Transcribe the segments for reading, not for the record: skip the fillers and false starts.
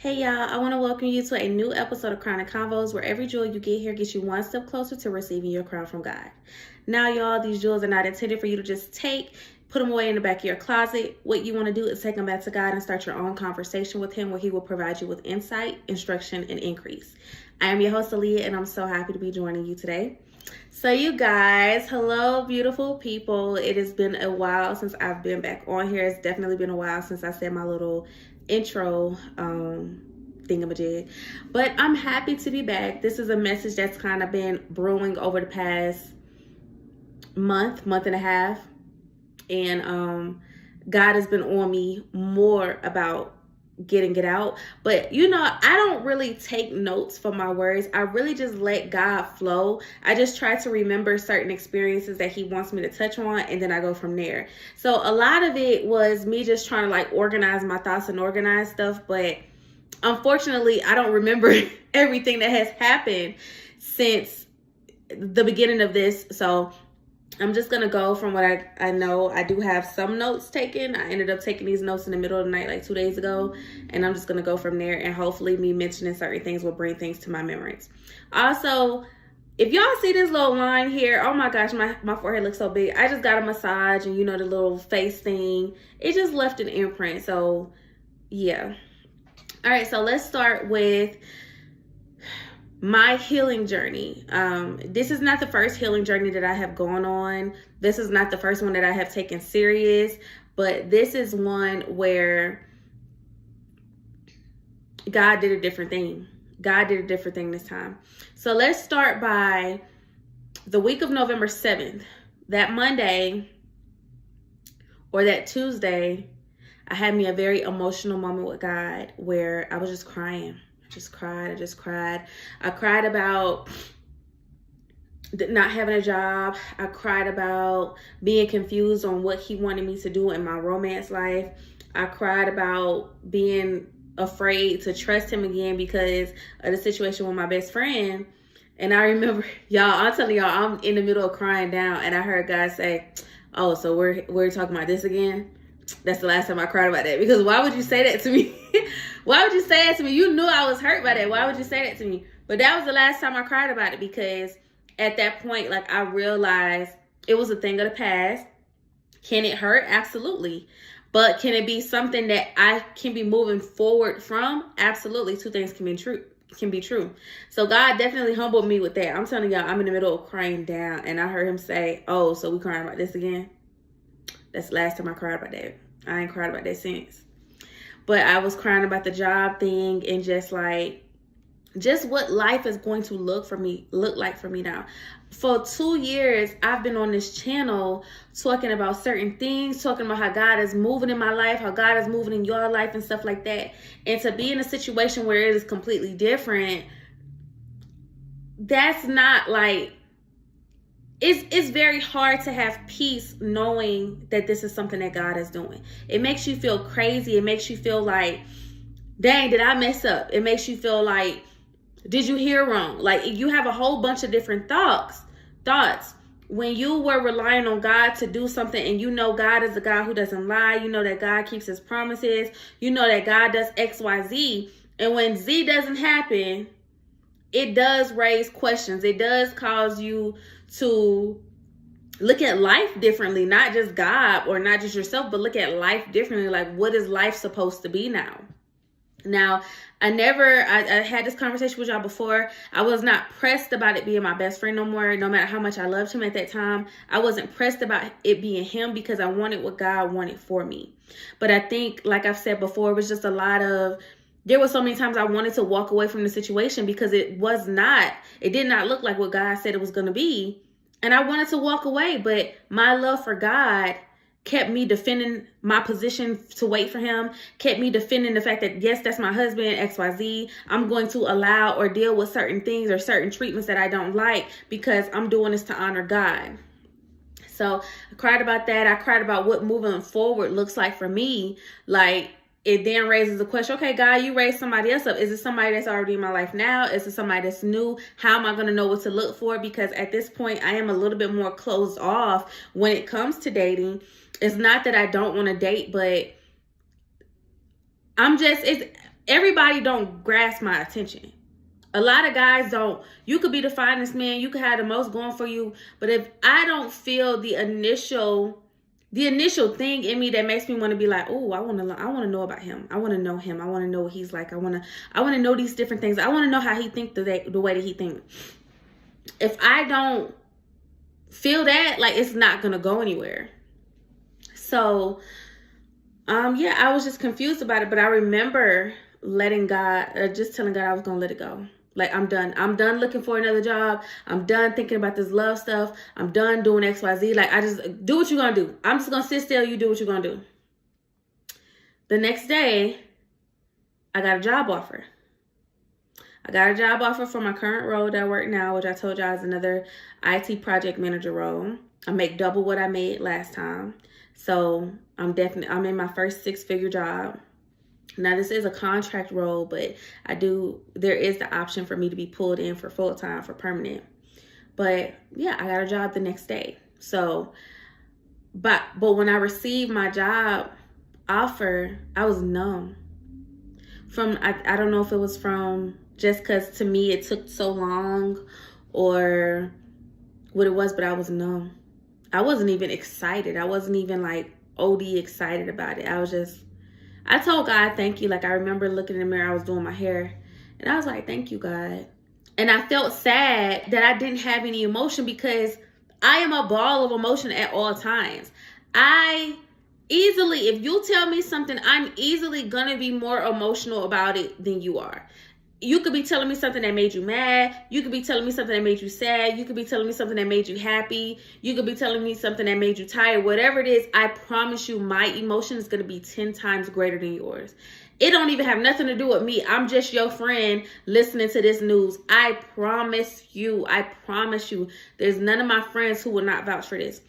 Hey y'all, I want to welcome you to a new episode of Crown and Convos, where every jewel you get here gets you one step closer to receiving your crown from God. Now, y'all, these jewels are not intended for you to just put them away in the back of your closet. What you want to do is take them back to God and start your own conversation with Him, where He will provide you with insight, instruction, and increase. I am your host, Aaliyah, and I'm so happy to be joining you today. So you guys, hello beautiful people. It has been a while since I've been back on here. It's definitely been a while since I said my little intro thingamajig, but I'm happy to be back. This is a message that's kind of been brewing over the past month and a half, and God has been on me more about getting it out. But I don't really take notes for my words. I really just let God flow. I just try to remember certain experiences that He wants me to touch on, and then I go from there. So a lot of it was me just trying to organize my thoughts and organize stuff, but unfortunately I don't remember everything that has happened since the beginning of this. So I'm just going to go from what I know. I do have some notes taken. I ended up taking these notes in the middle of the night like 2 days ago. And I'm just going to go from there. And hopefully me mentioning certain things will bring things to my memories. Also, if y'all see this little line here, oh my gosh, my forehead looks so big. I just got a massage, and the little face thing. It just left an imprint. So yeah. All right, so let's start with my healing journey. This is not the first healing journey that I have gone on. This is not the first one that I have taken serious, but this is one where God did a different thing. God did a different thing this time. So let's start by the week of November 7th. That Monday or that Tuesday, I had me a very emotional moment with God where I was just crying. I just cried. I cried about not having a job. I cried about being confused on what He wanted me to do in my romance life. I cried about being afraid to trust Him again because of the situation with my best friend. And I remember, y'all, I'm telling y'all, I'm in the middle of crying down, and I heard God say, "Oh, so we're talking about this again?" That's the last time I cried about that. Because why would you say that to me? Why would you say that to me? You knew I was hurt by that. Why would you say that to me? But that was the last time I cried about it, because at that point, I realized it was a thing of the past. Can it hurt? Absolutely. But can it be something that I can be moving forward from? Absolutely. Two things can be true. So God definitely humbled me with that. I'm telling y'all, I'm in the middle of crying down, and I heard Him say, "Oh, so we crying about this again?" That's the last time I cried about that. I ain't cried about that since. But I was crying about the job thing, and just what life is going to look like for me now. For 2 years, I've been on this channel talking about certain things, talking about how God is moving in my life, how God is moving in your life and stuff like that. And to be in a situation where it is completely different, that's not it's very hard to have peace knowing that this is something that God is doing. It makes you feel crazy. It makes you feel like, dang, did I mess up? It makes you feel like, did you hear wrong? You have a whole bunch of different thoughts. When you were relying on God to do something, and God is a God who doesn't lie. That God keeps His promises. That God does X, Y, Z. And when Z doesn't happen, it does raise questions. It does cause you to look at life differently, not just God or not just yourself, but look at life differently. What is life supposed to be now? Now, I had this conversation with y'all before. I was not pressed about it being my best friend no more, no matter how much I loved him at that time. I wasn't pressed about it being him, because I wanted what God wanted for me. But I think, like I've said before, it was just there were so many times I wanted to walk away from the situation, because it did not look like what God said it was going to be. And I wanted to walk away, but my love for God kept me defending my position to wait for Him, kept me defending the fact that, yes, that's my husband, XYZ. I'm going to allow or deal with certain things or certain treatments that I don't like, because I'm doing this to honor God. So I cried about that. I cried about what moving forward looks like for me. It then raises the question, okay, God, you raised somebody else up. Is it somebody that's already in my life now? Is it somebody that's new? How am I going to know what to look for? Because at this point, I am a little bit more closed off when it comes to dating. It's not that I don't want to date, but everybody don't grasp my attention. A lot of guys don't. You could be the finest man, you could have the most going for you, but if I don't feel the initial thing in me that makes me want to be like, oh, I want to know about him. I want to know him. I want to know what he's like. I want to know these different things. I want to know how he think the way that he thinks. If I don't feel that, like, it's not going to go anywhere. So, yeah, I was just confused about it, but I remember letting God, just telling God I was going to let it go. Like, I'm done. I'm done looking for another job. I'm done thinking about this love stuff. I'm done doing XYZ. Like, I just do what you're going to do. I'm just going to sit still. You do what you're going to do. The next day, I got a job offer. I got a job offer for my current role that I work now, which I told y'all is another IT project manager role. I make double what I made last time. So I'm in my first 6-figure job. Now, this is a contract role, but there is the option for me to be pulled in for full-time, for permanent. But yeah, I got a job the next day. So, but when I received my job offer, I was numb. I don't know if it was from just because to me it took so long or what it was, but I was numb. I wasn't even excited. I wasn't even like OD excited about it. I told God, thank you. Like, I remember looking in the mirror, I was doing my hair, and I was like, thank you, God. And I felt sad that I didn't have any emotion because I am a ball of emotion at all times. If you tell me something, I'm easily going to be more emotional about it than you are. You could be telling me something that made you mad. You could be telling me something that made you sad. You could be telling me something that made you happy. You could be telling me something that made you tired. Whatever it is, I promise you my emotion is going to be 10 times greater than yours. It don't even have nothing to do with me. I'm just your friend listening to this news. I promise you. There's none of my friends who will not vouch for this.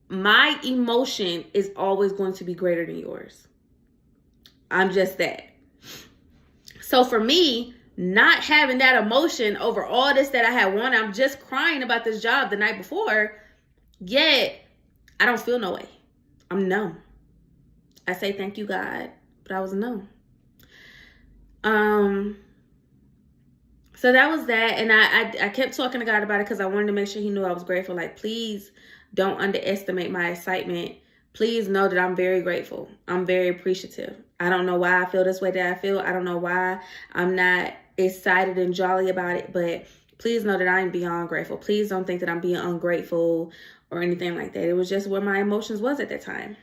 My emotion is always going to be greater than yours. I'm just that. So for me, not having that emotion over all this that I had wanted, I'm just crying about this job the night before, yet I don't feel no way. I'm numb. I say thank you, God, but I was numb. So that was that, and I kept talking to God about it because I wanted to make sure he knew I was grateful. Like, please don't underestimate my excitement. Please know that I'm very grateful. I'm very appreciative. I don't know why I feel this way that I feel. I don't know why I'm not excited and jolly about it, but please know that I'm beyond grateful. Please don't think that I'm being ungrateful or anything like that. It was just where my emotions was at that time.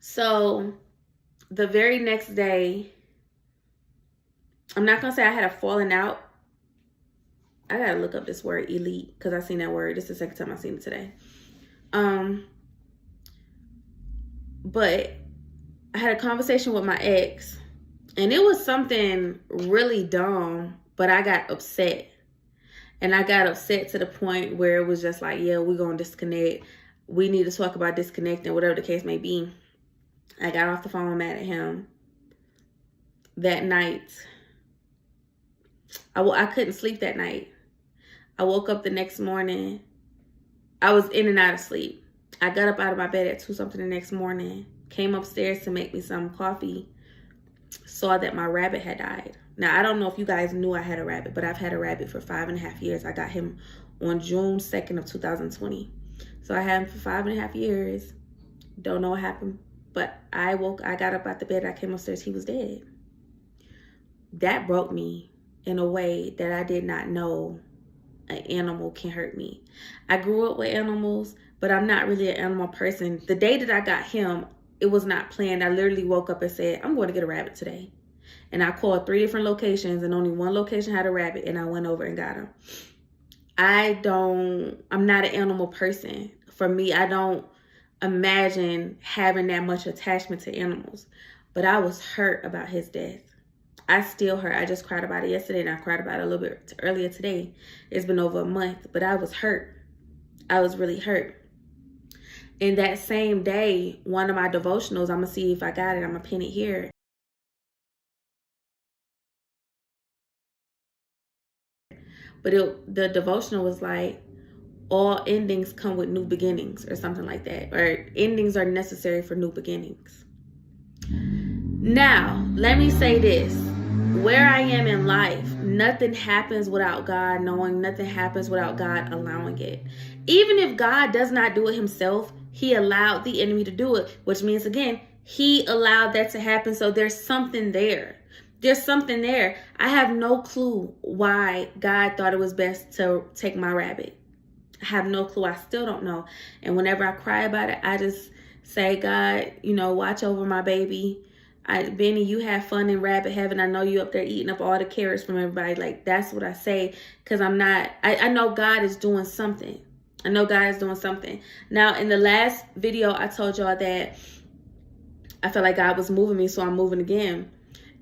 So the very next day, I'm not going to say I had a falling out. I got to look up this word elite because I seen that word. This is the second time I've seen it today. But I had a conversation with my ex, and it was something really dumb, but I got upset. And I got upset to the point where it was just like, yeah, we're going to disconnect. We need to talk about disconnecting, whatever the case may be. I got off the phone mad at him. That night, I couldn't sleep that night. I woke up the next morning. I was in and out of sleep. I got up out of my bed at 2-something the next morning, came upstairs to make me some coffee, saw that my rabbit had died. Now, I don't know if you guys knew I had a rabbit, but I've had a rabbit for 5.5 years. I got him on June 2nd of 2020. So I had him for 5.5 years. Don't know what happened, but I got up out the bed, I came upstairs, he was dead. That broke me in a way that I did not know an animal can hurt me. I grew up with animals, but I'm not really an animal person. The day that I got him, it was not planned. I literally woke up and said, I'm going to get a rabbit today. And I called 3 different locations, and only one location had a rabbit, and I went over and got him. I'm not an animal person. For me, I don't imagine having that much attachment to animals. But I was hurt about his death. I still hurt. I just cried about it yesterday, and I cried about it a little bit earlier today. It's been over a month, but I was hurt. I was really hurt. And that same day, one of my devotionals, I'm going to see if I got it. I'm going to pin it here. But the devotional was like, all endings come with new beginnings or something like that. Or endings are necessary for new beginnings. Now, let me say this. Where I am in life, nothing happens without God knowing. Nothing happens without God allowing it. Even if God does not do it himself, he allowed the enemy to do it, which means, again, he allowed that to happen. So there's something there. There's something there. I have no clue why God thought it was best to take my rabbit. I have no clue. I still don't know. And whenever I cry about it, I just say, God, watch over my baby. Benny, you have fun in rabbit heaven. I know you up there eating up all the carrots from everybody. Like, that's what I say, because I know God is doing something. I know God is doing something. Now, in the last video, I told y'all that I felt like God was moving me, so I'm moving again.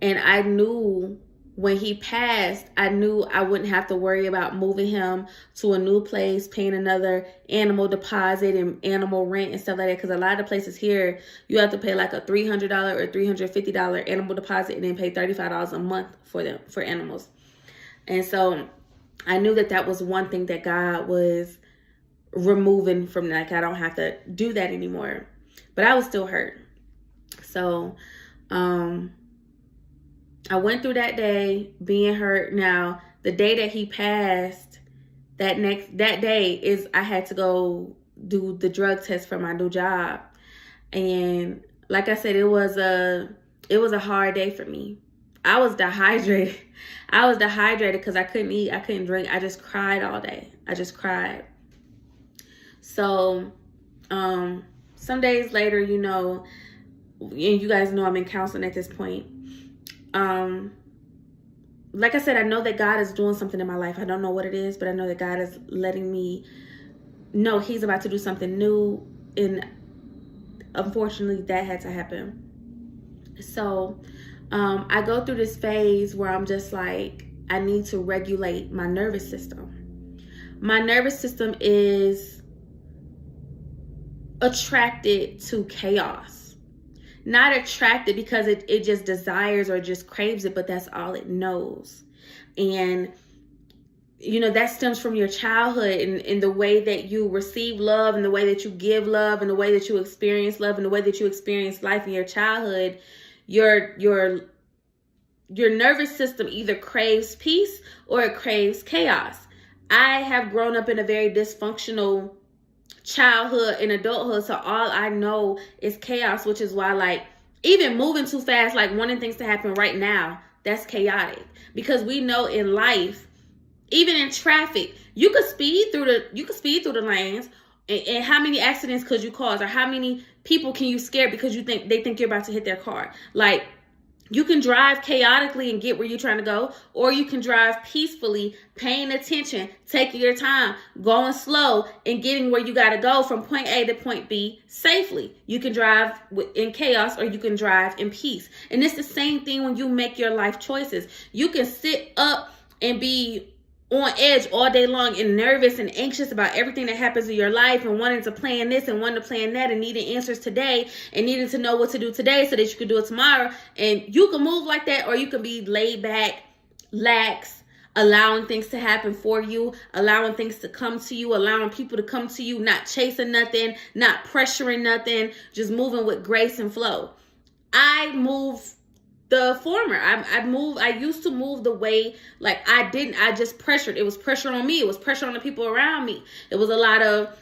And I knew when he passed, I knew I wouldn't have to worry about moving him to a new place, paying another animal deposit and animal rent and stuff like that. Because a lot of the places here, you have to pay like a $300 or $350 animal deposit and then pay $35 a month for animals. And so I knew that was one thing that God was removing from, like, I don't have to do that anymore. But I was still hurt. So, I went through that day being hurt. Now, the day that he passed, that day is I had to go do the drug test for my new job. And like I said, it was a hard day for me. I was dehydrated. Because I couldn't eat, I couldn't drink. I just cried all day. I just cried. So, some days later, and you guys know I'm in counseling at this point. Like I said, I know that God is doing something in my life. I don't know what it is, but I know that God is letting me know he's about to do something new. And unfortunately, that had to happen. So, I go through this phase where I'm just like, I need to regulate my nervous system. My nervous system is attracted to chaos. Not attracted because it just desires or just craves it, but that's all it knows. And, that stems from your childhood and the way that you receive love and the way that you give love and the way that you experience love and the way that you experience life in your childhood. Your nervous system either craves peace or it craves chaos. I have grown up in a very dysfunctional childhood and adulthood, so all I know is chaos, which is why, like, even moving too fast, like wanting things to happen right now, that's chaotic. Because we know in life, even in traffic, you could speed through the lanes, and how many accidents could you cause, or how many people can you scare because they think you're about to hit their car? Like, you can drive chaotically and get where you're trying to go, or you can drive peacefully, paying attention, taking your time, going slow, and getting where you got to go from point A to point B safely. You can drive in chaos, or you can drive in peace. And it's the same thing when you make your life choices. You can sit up and be on edge all day long and nervous and anxious about everything that happens in your life and wanting to plan this and wanting to plan that and needing answers today and needing to know what to do today so that you can do it tomorrow. And you can move like that, or you can be laid back, lax, allowing things to happen for you, allowing things to come to you, allowing people to come to you, not chasing nothing, not pressuring nothing, just moving with grace and flow. I move the former. I used to move the way, like, I just pressured. It was pressure on me. It was pressure on the people around me. It was a lot of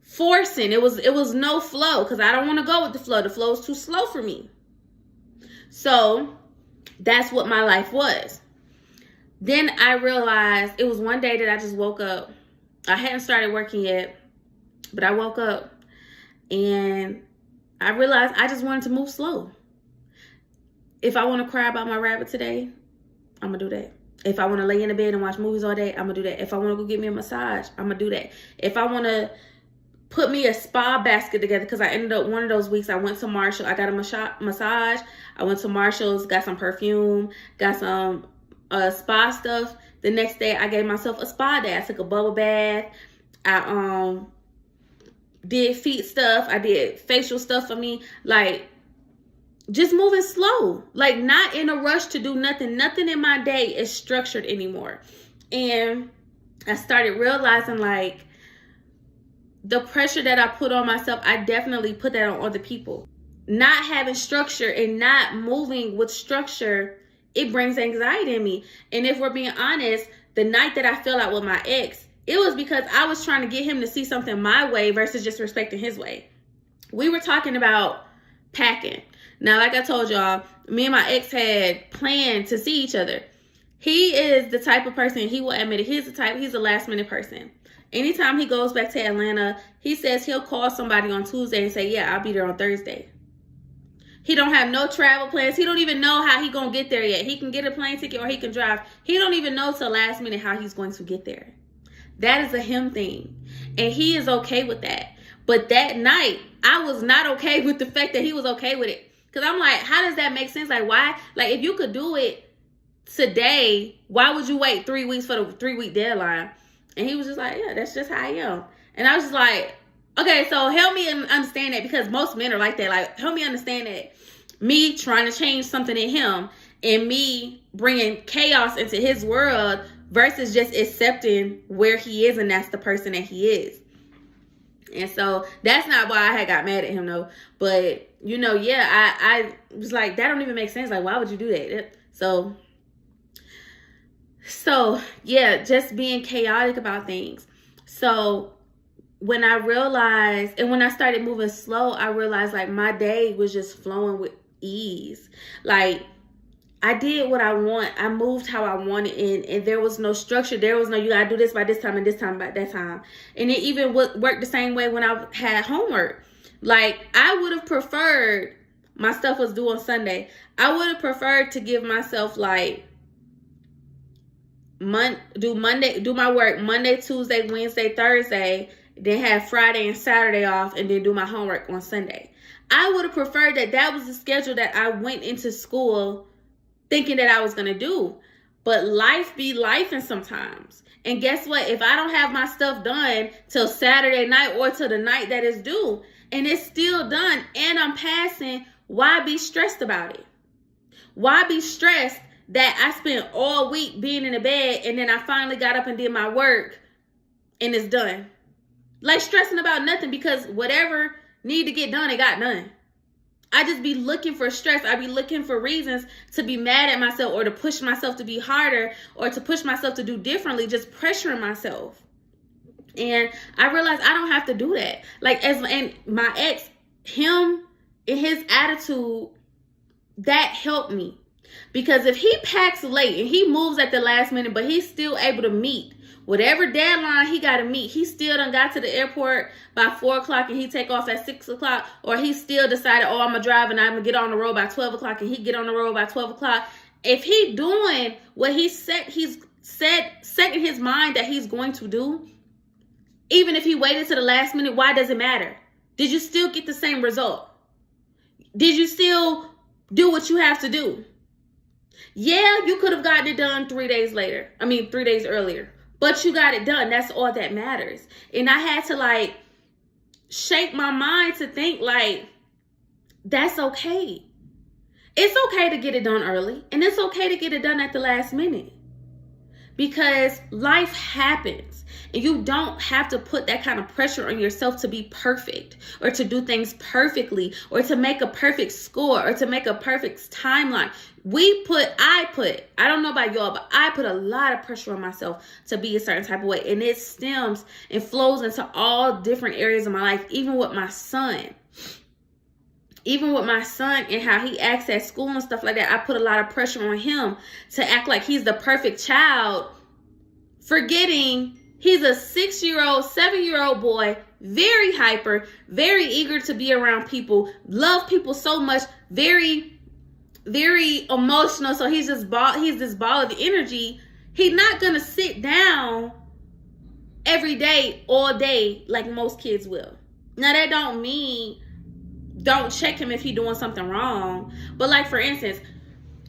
forcing. It was no flow, because I don't want to go with the flow. The flow is too slow for me. So that's what my life was. Then I realized it was one day that I just woke up. I hadn't started working yet, but I woke up and I realized I just wanted to move slow. If I want to cry about my rabbit today, I'm going to do that. If I want to lay in the bed and watch movies all day, I'm going to do that. If I want to go get me a massage, I'm going to do that. If I want to put me a spa basket together, because I ended up one of those weeks, I went to Marshall. I got a massage. I went to Marshall's, got some perfume, got some spa stuff. The next day, I gave myself a spa day. I took a bubble bath. I did feet stuff. I did facial stuff for me. Like, just moving slow, like not in a rush to do nothing. Nothing in my day is structured anymore. And I started realizing, like, the pressure that I put on myself, I definitely put that on other people. not having structure and not moving with structure, it brings anxiety in me. And if we're being honest, the night that I fell out with my ex, it was because I was trying to get him to see something my way versus just respecting his way. We were talking about packing. Now, like I told y'all, me and my ex had planned to see each other. He is the type of person, he will admit it, he's a last minute person. Anytime he goes back to Atlanta, he says he'll call somebody on Tuesday and say, yeah, I'll be there on Thursday. He don't have no travel plans. He don't even know how he gonna get there yet. He can get a plane ticket or he can drive. He don't even know till last minute how he's going to get there. That is a him thing. And he is okay with that. But that night, I was not okay with the fact that he was okay with it. Because I'm like, how does that make sense? Like, why? Like, if you could do it today, why would you wait 3 weeks for the 3-week deadline? And he was just like, yeah, that's just how I am. And I was just like, okay, so help me understand that, because most men are like that. Like, help me understand that. Me trying to change something in him and me bringing chaos into his world versus just accepting where he is, and that's the person that he is. And so that's not why I had got mad at him, though. But, you know, yeah, I was like, that don't even make sense. Like, why would you do that? So yeah, just being chaotic about things. So when I realized, and when I started moving slow, I realized like my day was just flowing with ease. Like, I did what I want. I moved how I wanted, and there was no structure. There was no, you gotta do this by this time and this time by that time. And it even worked the same way when I had homework. Like, I would have preferred, my stuff was due on Sunday. I would have preferred to give myself like, do my work Monday, Tuesday, Wednesday, Thursday, then have Friday and Saturday off, and then do my homework on Sunday. I would have preferred that was the schedule that I went into school thinking that I was going to do. But life be lifing sometimes. And guess what? If I don't have my stuff done till Saturday night or till the night that it's due, and it's still done and I'm passing, why be stressed about it? Why be stressed that I spent all week being in the bed and then I finally got up and did my work and it's done? Like, stressing about nothing, because whatever need to get done, it got done. I just be looking for stress. I be looking for reasons to be mad at myself, or to push myself to be harder, or to push myself to do differently, just pressuring myself. And I realized I don't have to do that. Like, and my ex, him and his attitude, that helped me. Because if he packs late and he moves at the last minute, but he's still able to meet whatever deadline he got to meet, he still done got to the airport by 4 o'clock and he take off at 6 o'clock, or he still decided, oh, I'm going to drive and I'm going to get on the road by 12 o'clock, and he get on the road by 12 o'clock. If he doing what he's set in his mind that he's going to do, even if he waited to the last minute, why does it matter? Did you still get the same result? Did you still do what you have to do? Yeah, you could have gotten it done 3 days earlier. But you got it done. That's all that matters. And I had to like shake my mind to think like, that's okay. It's okay to get it done early. And it's okay to get it done at the last minute. Because life happens. And you don't have to put that kind of pressure on yourself to be perfect, or to do things perfectly, or to make a perfect score, or to make a perfect timeline. I don't know about y'all, but I put a lot of pressure on myself to be a certain type of way. And it stems and flows into all different areas of my life, even with my son. Even with my son and how he acts at school and stuff like that, I put a lot of pressure on him to act like he's the perfect child, forgetting he's a 6-year-old, 7-year-old boy, very hyper, very eager to be around people, love people so much, very, very emotional. So he's this ball of energy. He's not going to sit down every day, all day, like most kids will. Now, that don't mean don't check him if he's doing something wrong. But like, for instance,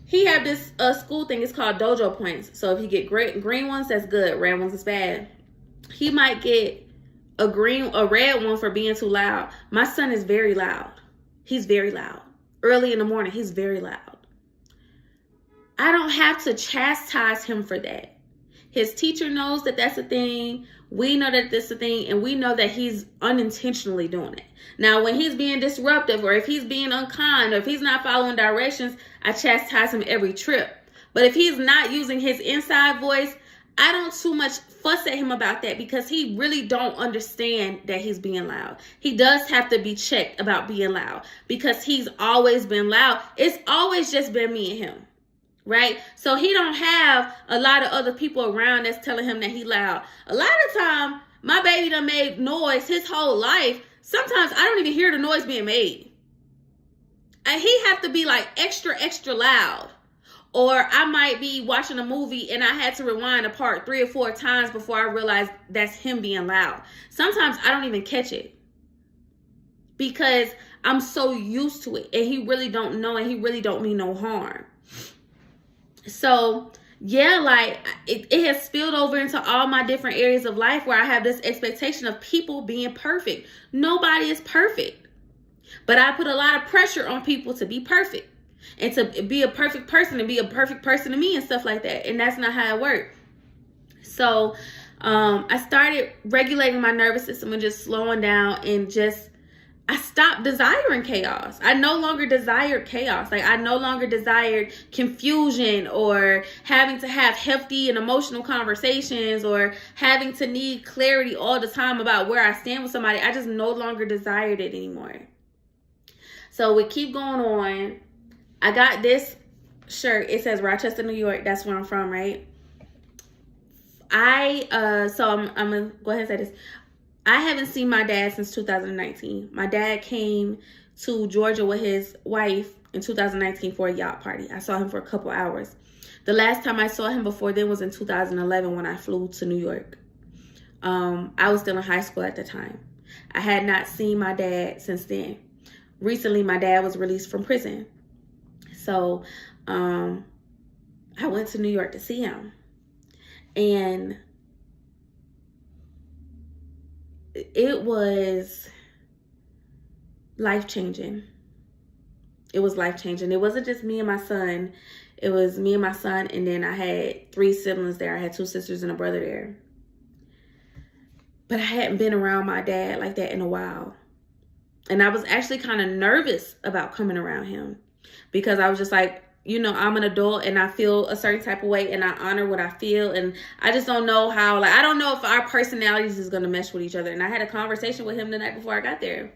he have this school thing. It's called dojo points. So if you get green ones, that's good. Red ones is bad. He might get a red one for being too loud. My son is very loud. He's very loud. Early in the morning, he's very loud. I don't have to chastise him for that. His teacher knows that that's a thing. We know that this is a thing, and we know that he's unintentionally doing it. Now, when he's being disruptive, or if he's being unkind, or if he's not following directions, I chastise him every trip. But if he's not using his inside voice, I don't too much fuss at him about that, because he really don't understand that he's being loud. He does have to be checked about being loud, because he's always been loud. It's always just been me and him, right? So he don't have a lot of other people around that's telling him that he loud. A lot of time, my baby done made noise his whole life. Sometimes I don't even hear the noise being made. And he have to be like extra, extra loud. Or I might be watching a movie and I had to rewind a part 3 or 4 times before I realized that's him being loud. Sometimes I don't even catch it, because I'm so used to it, and he really don't know, and he really don't mean no harm. So yeah, like it has spilled over into all my different areas of life, where I have this expectation of people being perfect. Nobody is perfect, but I put a lot of pressure on people to be perfect, and to be a perfect person, and be a perfect person to me, and stuff like that. And that's not how it works. So I started regulating my nervous system and just slowing down, and I stopped desiring chaos. I no longer desired chaos. Like, I no longer desired confusion, or having to have hefty and emotional conversations, or having to need clarity all the time about where I stand with somebody. I just no longer desired it anymore. So we keep going on. I got this shirt. It says Rochester, New York. That's where I'm from, right? I'm gonna go ahead and say this. I haven't seen my dad since 2019. My dad came to Georgia with his wife in 2019 for a yacht party. I saw him for a couple hours. The last time I saw him before then was in 2011 when I flew to New York. I was still in high school at the time. I had not seen my dad since then. Recently, my dad was released from prison. So I went to New York to see him. And it was life-changing. It was life-changing. It wasn't just me and my son. It was me and my son, and then I had 3 siblings there. I had 2 sisters and a brother there. But I hadn't been around my dad like that in a while. And I was actually kind of nervous about coming around him, because I was just like, you know, I'm an adult and I feel a certain type of way, and I honor what I feel. And I just don't know how, like, I don't know if our personalities is going to mesh with each other. And I had a conversation with him the night before I got there,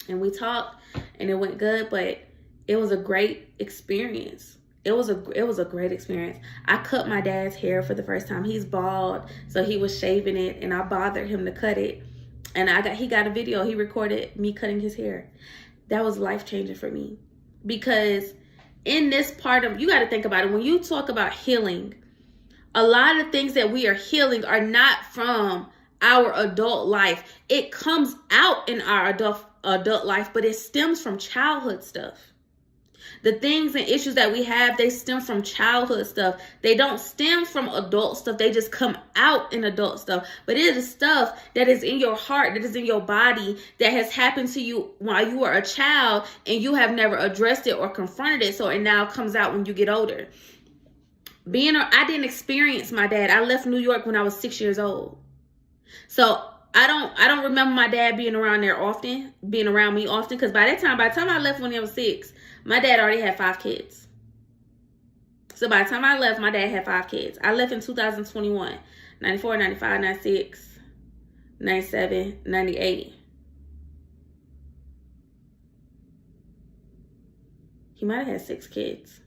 and we talked, and it went good, but it was a great experience. It was a great experience. I cut my dad's hair for the first time. He's bald, so he was shaving it, and I bothered him to cut it. And he got a video. He recorded me cutting his hair. That was life-changing for me, because in this part of, you got to think about it. When you talk about healing, a lot of things that we are healing are not from our adult life. It comes out in our adult life, but it stems from childhood stuff. The things and issues that we have, they stem from childhood stuff. They don't stem from adult stuff. They just come out in adult stuff. But it is stuff that is in your heart, that is in your body, that has happened to you while you were a child, and you have never addressed it or confronted it. So it now comes out when you get older. I didn't experience my dad. I left New York when I was 6 years old. So I don't remember my dad being around me often, because by the time I left when I was 6, my dad already had 5 kids. So by the time I left, my dad had 5 kids. I left in 2021, 94, 95, 96, 97, 98. He might have had 6 kids.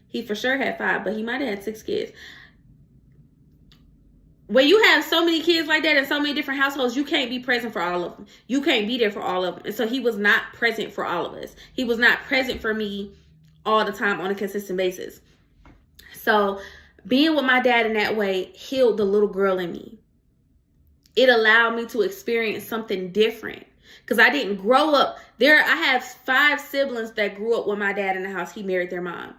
He for sure had 5, but he might have had 6 kids. When you have so many kids like that in so many different households, you can't be present for all of them. You can't be there for all of them. And so he was not present for all of us. He was not present for me all the time on a consistent basis. So being with my dad in that way healed the little girl in me. It allowed me to experience something different, because I didn't grow up there. I have 5 siblings that grew up with my dad in the house. He married their mom.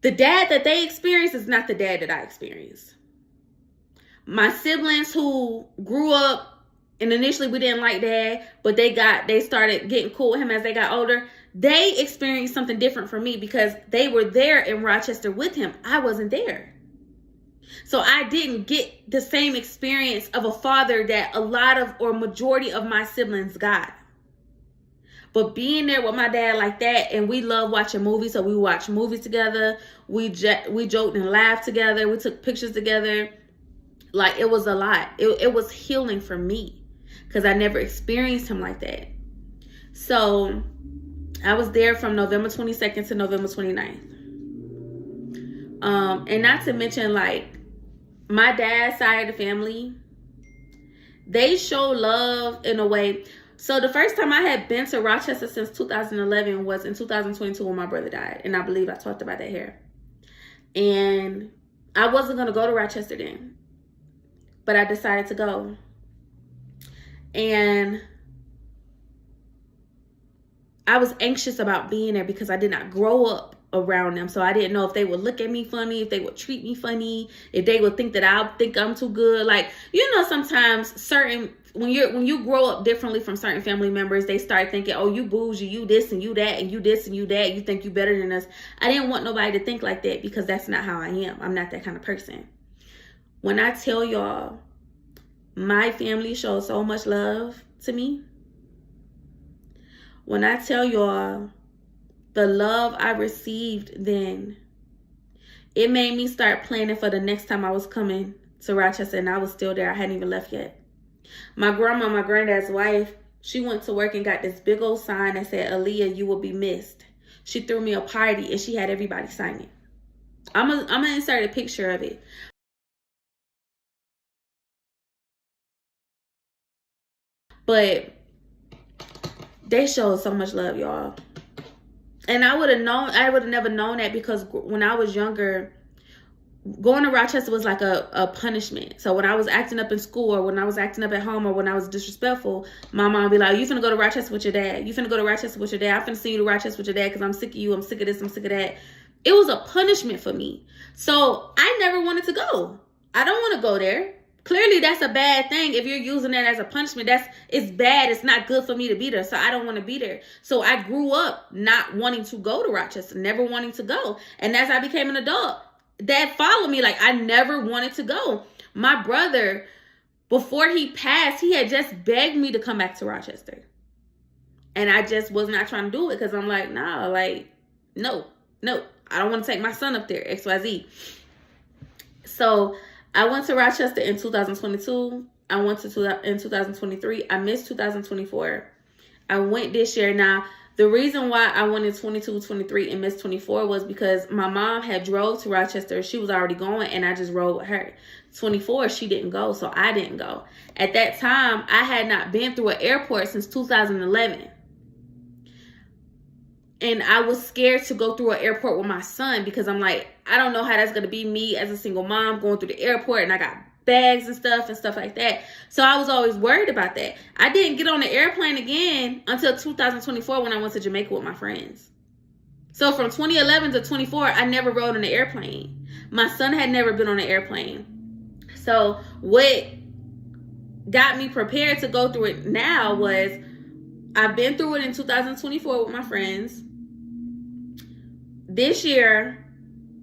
The dad that they experienced is not the dad that I experienced. My siblings who grew up, and initially we didn't like dad, but they started getting cool with him as they got older. They experienced something different from me, because they were there in Rochester with him. I wasn't there. So I didn't get the same experience of a father that a lot of or majority of my siblings got. But being there with my dad like that, and we love watching movies, so we watched movies together. We joked and laughed together. We took pictures together. Like, it was a lot. It was healing for me because I never experienced him like that. So I was there from November 22nd to November 29th. And not to mention, like, my dad's side of the family, they show love in a way. So the first time I had been to Rochester since 2011 was in 2022 when my brother died. And I believe I talked about that here. And I wasn't going to go to Rochester then, but I decided to go. And I was anxious about being there because I did not grow up around them. So I didn't know if they would look at me funny, if they would treat me funny, if they would think that I think I'm too good. Like, you know, sometimes when you grow up differently from certain family members, they start thinking, oh, you bougie, you this and you that, and you this and you that, you think you better than us. I didn't want nobody to think like that because that's not how I am. I'm not that kind of person. When I tell y'all, my family shows so much love to me. When I tell y'all the love I received then, it made me start planning for the next time I was coming to Rochester, and I was still there. I hadn't even left yet. My grandma, my granddad's wife, she went to work and got this big old sign that said, Aaliyah, you will be missed. She threw me a party and she had everybody sign it. I'm gonna insert a picture of it. But they showed so much love, y'all. And I would have never known that because when I was younger, going to Rochester was like a punishment. So when I was acting up in school, or when I was acting up at home, or when I was disrespectful, my mom would be like, you finna go to Rochester with your dad. You finna go to Rochester with your dad. I'm finna send you to Rochester with your dad because I'm sick of you. I'm sick of this. I'm sick of that. It was a punishment for me. So I never wanted to go. I don't want to go there. Clearly, that's a bad thing. If you're using that as a punishment, it's bad. It's not good for me to be there. So I don't want to be there. So I grew up not wanting to go to Rochester, never wanting to go. And as I became an adult, that followed me. Like, I never wanted to go. My brother, before he passed, he had just begged me to come back to Rochester. And I just was not trying to do it because I'm like, nah, like, no, I don't want to take my son up there, XYZ. So I went to Rochester in 2022. I went in 2023. I missed 2024. I went this year. Now, the reason why I went in 22, 23 and missed 24 was because my mom had drove to Rochester. She was already going and I just rode with her. 24, she didn't go, so I didn't go. At that time, I had not been through an airport since 2011. And I was scared to go through an airport with my son because I'm like, I don't know how that's going to be me as a single mom going through the airport, and I got bags and stuff like that. So I was always worried about that. I didn't get on the airplane again until 2024 when I went to Jamaica with my friends. So from 2011 to 24, I never rode on the airplane. My son had never been on an airplane. So what got me prepared to go through it now was I've been through it in 2024 with my friends. This year,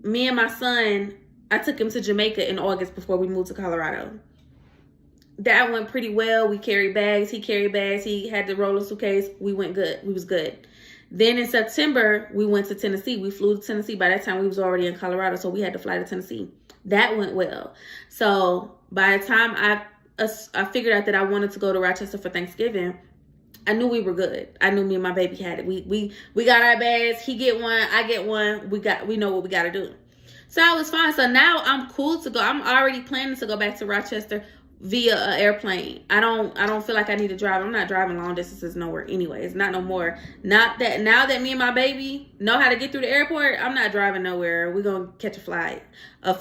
me and my son, I took him to Jamaica in August before we moved to Colorado. That went pretty well. We carried bags. He carried bags. He had the roller suitcase. We went good. We was good. Then in September, we went to Tennessee. We flew to Tennessee. By that time, we was already in Colorado, so we had to fly to Tennessee. That went well. So by the time I figured out that I wanted to go to Rochester for Thanksgiving, I knew we were good. I knew me and my baby had it. We got our bags. He get one. I get one. We know what we got to do. So I was fine. So now I'm cool to go. I'm already planning to go back to Rochester via an airplane. I don't feel like I need to drive. I'm not driving long distances nowhere anyways. Not no more. Not that now that me and my baby know how to get through the airport, I'm not driving nowhere. We're going to catch a flight. We're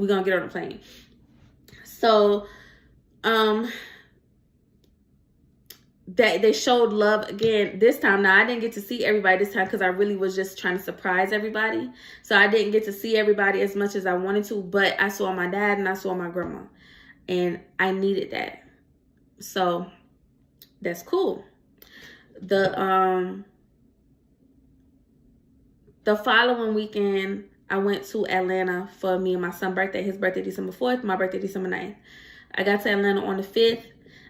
going to get on a plane. So, that they showed love again this time. Now, I didn't get to see everybody this time because I really was just trying to surprise everybody. So I didn't get to see everybody as much as I wanted to, but I saw my dad and I saw my grandma, and I needed that. So that's cool. The following weekend, I went to Atlanta for me and my son's birthday. His birthday December 4th, my birthday December 9th. I got to Atlanta on the 5th.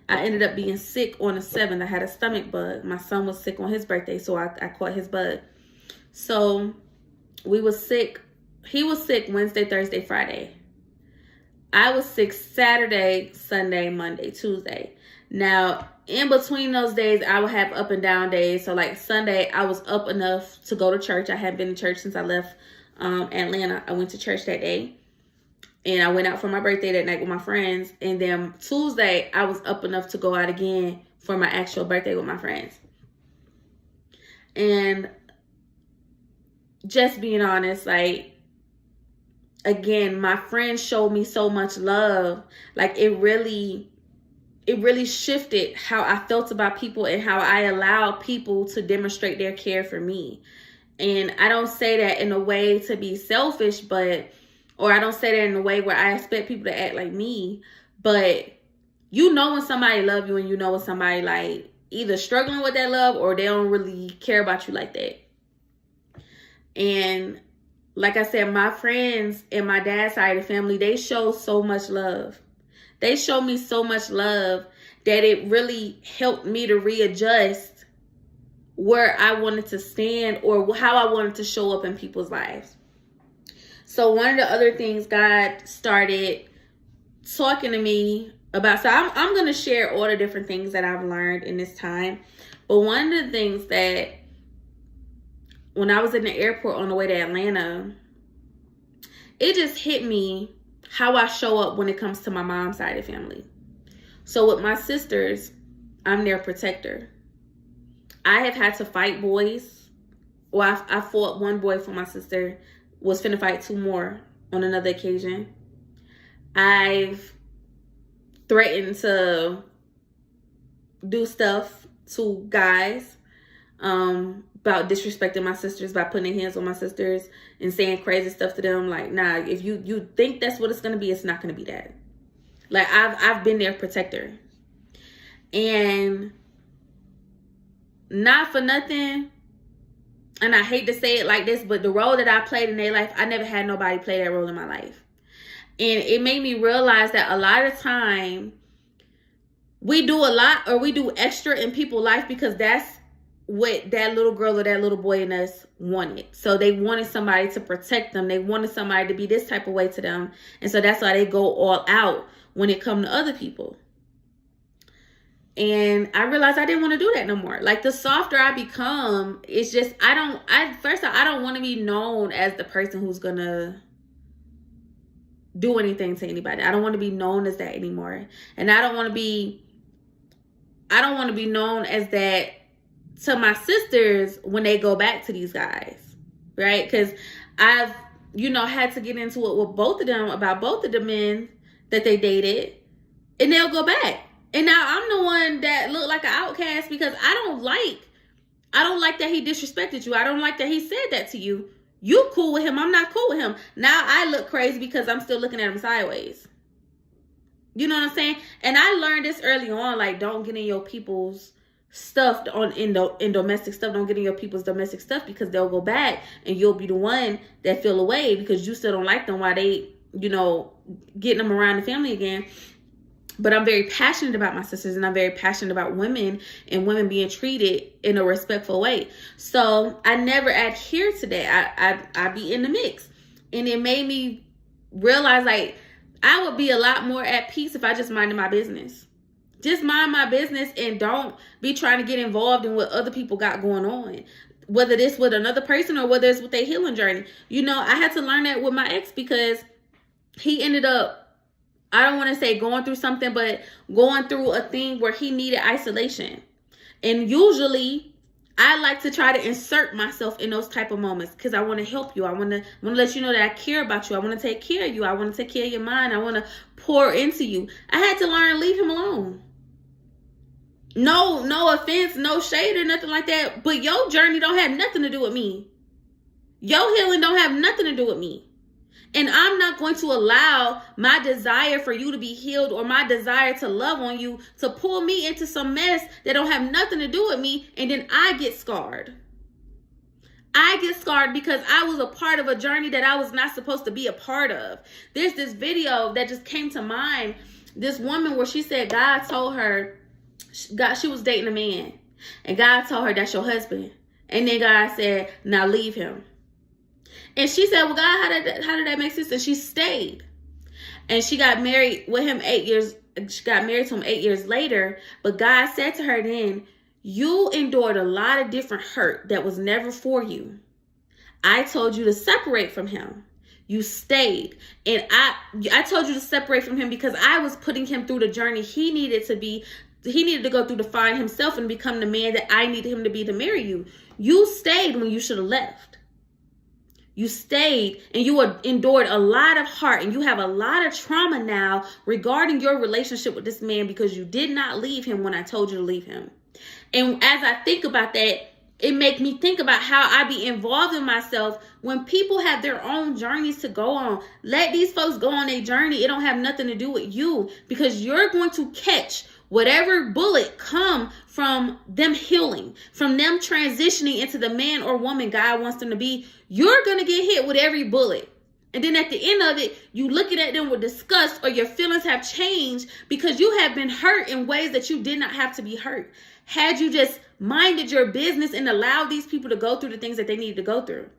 I ended up being sick on the 7th. I had a stomach bug. My son was sick on his birthday, so I caught his bug. So we was sick. He was sick Wednesday, Thursday, Friday. I was sick Saturday, Sunday, Monday, Tuesday. Now, in between those days, I would have up and down days. So like Sunday, I was up enough to go to church. I hadn't been to church since I left Atlanta. I went to church that day. And I went out for my birthday that night with my friends. And then Tuesday, I was up enough to go out again for my actual birthday with my friends. And just being honest, like, again, my friends showed me so much love. Like, it really shifted how I felt about people and how I allow people to demonstrate their care for me. And I don't say that in a way to be selfish, or I don't say that in a way where I expect people to act like me, but you know when somebody love you and you know when somebody like either struggling with that love or they don't really care about you like that. And like I said, my friends and my dad's side of the family, they show so much love. They showed me so much love that it really helped me to readjust where I wanted to stand or how I wanted to show up in people's lives. So one of the other things God started talking to me about, so I'm going to share all the different things that I've learned in this time. But one of the things that when I was in the airport on the way to Atlanta, it just hit me how I show up when it comes to my mom's side of the family. So with my sisters, I'm their protector. I have had to fight boys. Well, I fought one boy for my sister, was finna fight 2 more on another occasion. I've threatened to do stuff to guys about disrespecting my sisters by putting their hands on my sisters and saying crazy stuff to them. Like, nah, if you think that's what it's gonna be, it's not gonna be that. Like, I've been their protector. And not for nothing, and I hate to say it like this, but the role that I played in their life, I never had nobody play that role in my life. And it made me realize that a lot of time we do a lot or we do extra in people's life because that's what that little girl or that little boy in us wanted. So they wanted somebody to protect them. They wanted somebody to be this type of way to them. And so that's why they go all out when it comes to other people. And I realized I didn't want to do that no more. Like, the softer I become, it's just, I don't want to be known as the person who's going to do anything to anybody. I don't want to be known as that anymore. And I don't want to be known as that to my sisters when they go back to these guys, right? Because I've, had to get into it with both of them about both of the men that they dated, and they'll go back. And now I'm the one that looked like an outcast because I don't like that he disrespected you. I don't like that he said that to you. You cool with him. I'm not cool with him. Now I look crazy because I'm still looking at him sideways. You know what I'm saying? And I learned this early on, like, don't get in your people's stuff in domestic stuff. Don't get in your people's domestic stuff because they'll go back and you'll be the one that feel away because you still don't like them while they, getting them around the family again. But I'm very passionate about my sisters, and I'm very passionate about women and women being treated in a respectful way. So I never adhere to that. I be in the mix. And it made me realize, like, I would be a lot more at peace if I just minded my business. Just mind my business and don't be trying to get involved in what other people got going on. Whether it's with another person or whether it's with their healing journey. I had to learn that with my ex because he ended up, I don't want to say going through something, but going through a thing where he needed isolation. And usually I like to try to insert myself in those type of moments because I want to help you. I want to let you know that I care about you. I want to take care of you. I want to take care of your mind. I want to pour into you. I had to learn to leave him alone. No offense, no shade or nothing like that. But your journey don't have nothing to do with me. Your healing don't have nothing to do with me. And I'm not going to allow my desire for you to be healed or my desire to love on you to pull me into some mess that don't have nothing to do with me, and then I get scarred. I get scarred because I was a part of a journey that I was not supposed to be a part of. There's this video that just came to mind. This woman where she said God told her, she was dating a man. And God told her, that's your husband. And then God said, now leave him. And she said, well, God, how did that make sense? And she stayed. And she got married with him 8 years. She got married to him 8 years later. But God said to her then, you endured a lot of different hurt that was never for you. I told you to separate from him. You stayed. And I told you to separate from him because I was putting him through the journey he needed to go through to find himself and become the man that I needed him to be to marry you. You stayed when you should have left. You stayed and you endured a lot of heart, and you have a lot of trauma now regarding your relationship with this man because you did not leave him when I told you to leave him. And as I think about that, it makes me think about how I be involved in myself when people have their own journeys to go on. Let these folks go on a journey. It don't have nothing to do with you, because you're going to catch whatever bullet come from them healing, from them transitioning into the man or woman God wants them to be. You're going to get hit with every bullet. And then at the end of it, you looking at them with disgust, or your feelings have changed because you have been hurt in ways that you did not have to be hurt. Had you just minded your business and allowed these people to go through the things that they needed to go through.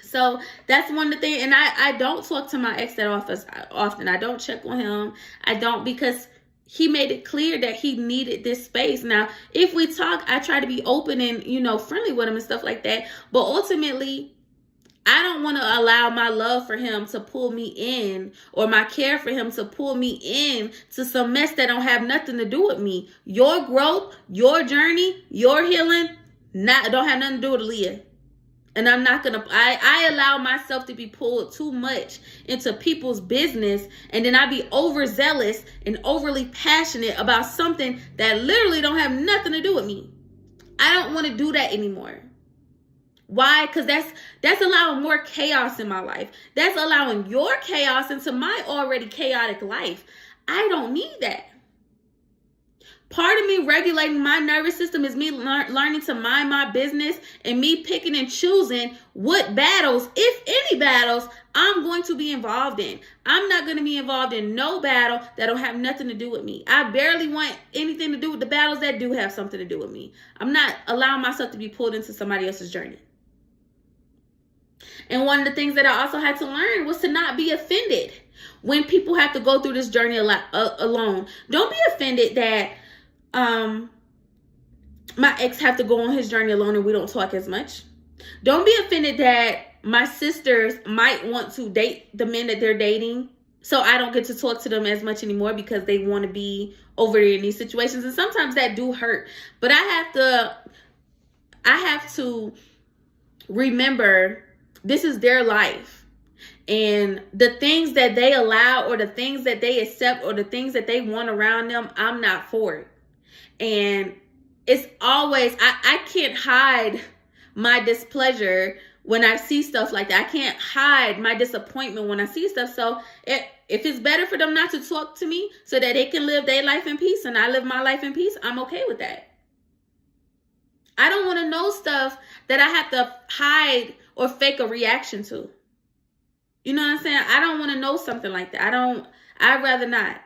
So that's one of the things. And I don't talk to my ex that often. I don't check on him. I don't, because he made it clear that he needed this space. Now, if we talk, I try to be open and, friendly with him and stuff like that. But ultimately, I don't want to allow my love for him to pull me in, or my care for him to pull me in to some mess that don't have nothing to do with me. Your growth, your journey, your healing, don't have nothing to do with Aaliyah. And I'm not going to, I allow myself to be pulled too much into people's business. And then I be overzealous and overly passionate about something that literally don't have nothing to do with me. I don't want to do that anymore. Why? Because that's allowing more chaos in my life. That's allowing your chaos into my already chaotic life. I don't need that. Part of me regulating my nervous system is me learning to mind my business, and me picking and choosing what battles, if any battles, I'm going to be involved in. I'm not going to be involved in no battle that don't have nothing to do with me. I barely want anything to do with the battles that do have something to do with me. I'm not allowing myself to be pulled into somebody else's journey. And one of the things that I also had to learn was to not be offended when people have to go through this journey alone. Don't be offended that my ex have to go on his journey alone and we don't talk as much. Don't be offended that my sisters might want to date the men that they're dating, so I don't get to talk to them as much anymore because they want to be over there in these situations. And sometimes that do hurt. But I have to remember this is their life. And the things that they allow, or the things that they accept, or the things that they want around them, I'm not for it. And it's always, I can't hide my displeasure when I see stuff like that. I can't hide my disappointment when I see stuff. So if it's better for them not to talk to me so that they can live their life in peace and I live my life in peace, I'm okay with that. I don't want to know stuff that I have to hide or fake a reaction to. You know what I'm saying? I don't want to know something like that. I'd rather not.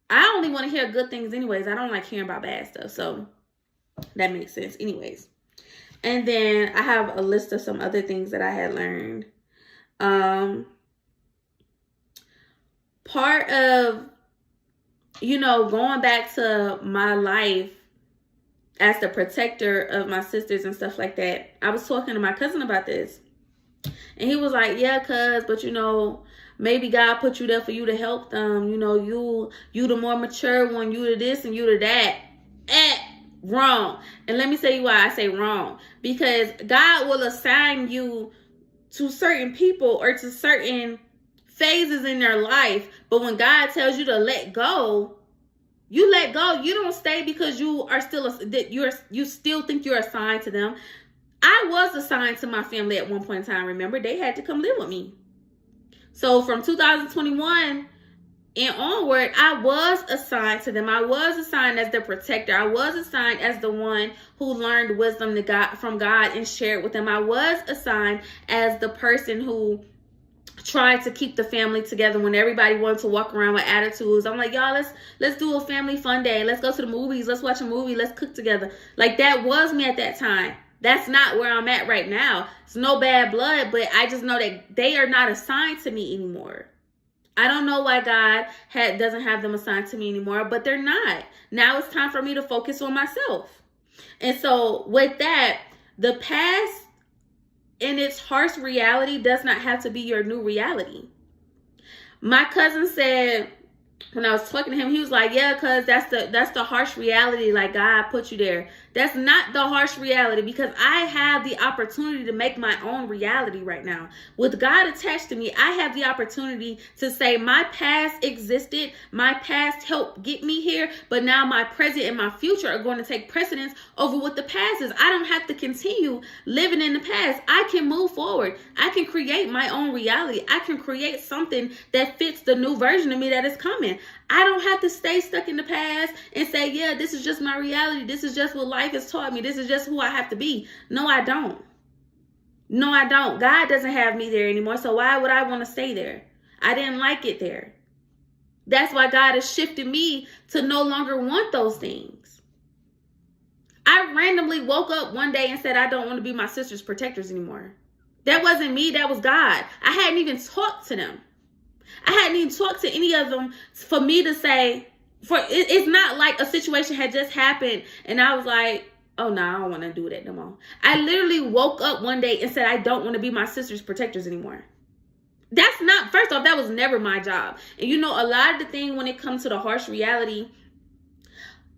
I only want to hear good things anyways. I don't like hearing about bad stuff. So that makes sense anyways. And then I have a list of some other things that I had learned. Part of, going back to my life as the protector of my sisters and stuff like that, I was talking to my cousin about this. And he was like, yeah, cuz, but maybe God put you there for you to help them. You the more mature one, you to this and you to that. Wrong. And let me tell you why I say wrong. Because God will assign you to certain people or to certain phases in their life. But when God tells you to let go, you let go. You don't stay because you are you still think you're assigned to them. I was assigned to my family at one point in time. Remember, they had to come live with me. So from 2021 and onward, I was assigned to them. I was assigned as the protector. I was assigned as the one who learned wisdom from God and shared with them. I was assigned as the person who tried to keep the family together when everybody wanted to walk around with attitudes. I'm like, y'all, let's do a family fun day. Let's go to the movies. Let's watch a movie. Let's cook together. Like, that was me at that time. That's not where I'm at right now. It's no bad blood, but I just know that they are not assigned to me anymore. I don't know why God doesn't have them assigned to me anymore, but they're not. Now it's time for me to focus on myself. And so with that, the past in its harsh reality does not have to be your new reality. My cousin said, when I was talking to him, he was like, yeah, cuz that's the harsh reality, like God put you there. That's not the harsh reality, because I have the opportunity to make my own reality right now. With God attached to me, I have the opportunity to say my past existed, my past helped get me here, but now my present and my future are going to take precedence over what the past is. I don't have to continue living in the past. I can move forward. I can create my own reality. I can create something that fits the new version of me that is coming. I don't have to stay stuck in the past and say, yeah, this is just my reality. This is just what life has taught me. This is just who I have to be. No, I don't. No, I don't. God doesn't have me there anymore. So why would I want to stay there? I didn't like it there. That's why God has shifted me to no longer want those things. I randomly woke up one day and said, I don't want to be my sister's protectors anymore. That wasn't me. That was God. I hadn't even talked to them. I hadn't even talked to any of them for me to say, it's not like a situation had just happened and I was like, oh no, I don't want to do that no more. I literally woke up one day and said, I don't want to be my sister's protectors anymore. That's not, first off, that was never my job. And you know, a lot of the thing when it comes to the harsh reality,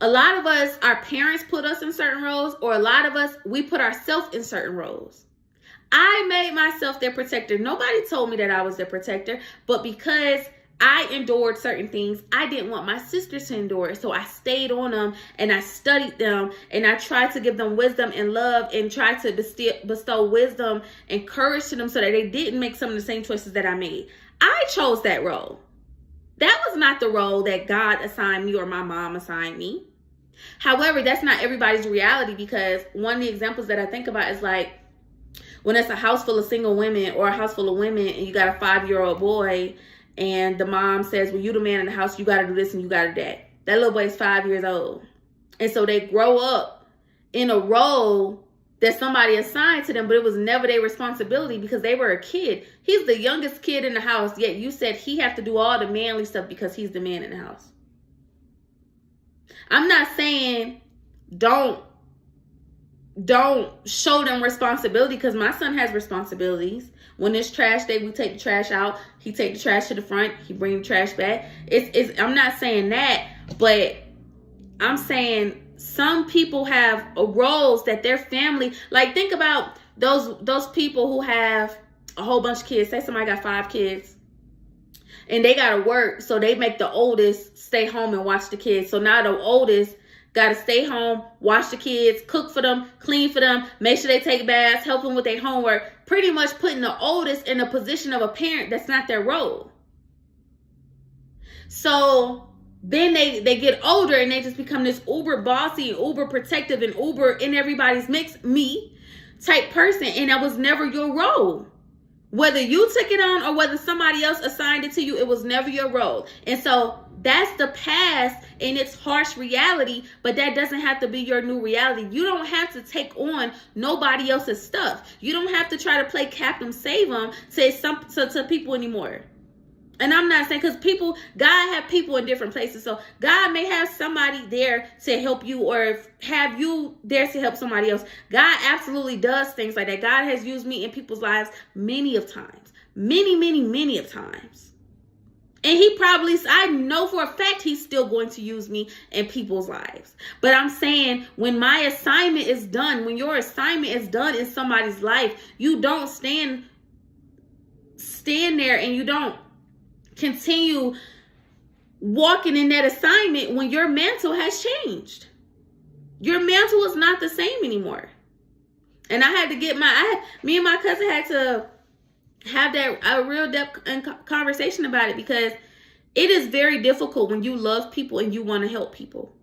a lot of us, our parents put us in certain roles, or a lot of us, we put ourselves in certain roles. I made myself their protector. Nobody told me that I was their protector, but because I endured certain things, I didn't want my sisters to endure it. So I stayed on them and I studied them and I tried to give them wisdom and love and tried to bestow wisdom and courage to them so that they didn't make some of the same choices that I made. I chose that role. That was not the role that God assigned me or my mom assigned me. However, that's not everybody's reality, because one of the examples that I think about is like, when it's a house full of single women or a house full of women and you got a 5-year-old boy and the mom says, well, you the man in the house, you got to do this and you got to do that. That little boy is 5 years old. And so they grow up in a role that somebody assigned to them, but it was never their responsibility because they were a kid. He's the youngest kid in the house, yet you said he have to do all the manly stuff because he's the man in the house. I'm not saying don't show them responsibility, because my son has responsibilities. When it's trash day, we take the trash out. He take the trash to the front. He bring the trash back. I'm not saying that, but I'm saying some people have roles that their family, like think about those people who have a whole bunch of kids. Say somebody got 5 kids and they got to work. So they make the oldest stay home and watch the kids. So now the oldest got to stay home, watch the kids, cook for them, clean for them, make sure they take baths, help them with their homework, pretty much putting the oldest in a position of a parent that's not their role. So then they get older and they just become this uber bossy, uber protective, and uber in everybody's mix, me type person. And that was never your role. Whether you took it on or whether somebody else assigned it to you, it was never your role. And so that's the past in its harsh reality, but that doesn't have to be your new reality. You don't have to take on nobody else's stuff. You don't have to try to play Captain Save 'em to people anymore. And I'm not saying, because God have people in different places. So God may have somebody there to help you or have you there to help somebody else. God absolutely does things like that. God has used me in people's lives many of times. Many of times. And I know for a fact he's still going to use me in people's lives. But I'm saying, when my assignment is done, when your assignment is done in somebody's life, you don't stand there and you don't continue walking in that assignment when your mantle has changed. Your mantle is not the same anymore. And I had to get me and my cousin had to have a real depth conversation about it, because It is very difficult when you love people and you want to help people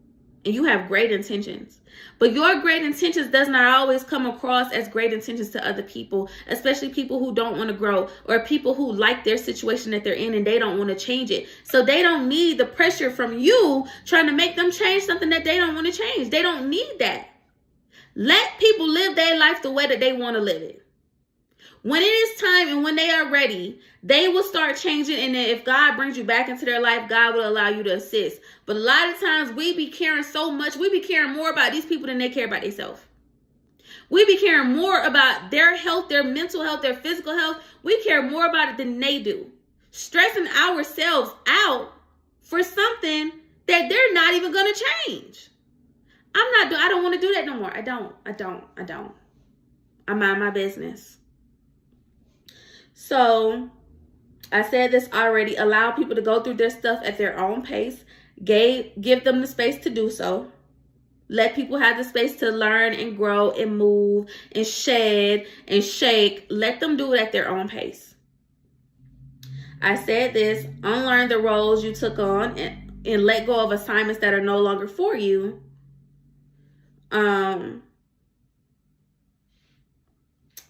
and you have great intentions. But your great intentions does not always come across as great intentions to other people, especially people who don't want to grow or people who like their situation that they're in and they don't want to change it. So they don't need the pressure from you trying to make them change something that they don't want to change. They don't need that. Let people live their life the way that they want to live it. When it is time and when they are ready, they will start changing. And then if God brings you back into their life, God will allow you to assist. But a lot of times we be caring so much. We be caring more about these people than they care about themselves. We be caring more about their health, their mental health, their physical health. We care more about it than they do. Stressing ourselves out for something that they're not even going to change. I don't want to do that no more. I don't. I mind my business. So I said this already. Allow people to go through their stuff at their own pace. Give them the space to do so. Let people have the space to learn and grow and move and shed and shake. Let them do it at their own pace. I said this. Unlearn the roles you took on and let go of assignments that are no longer for you.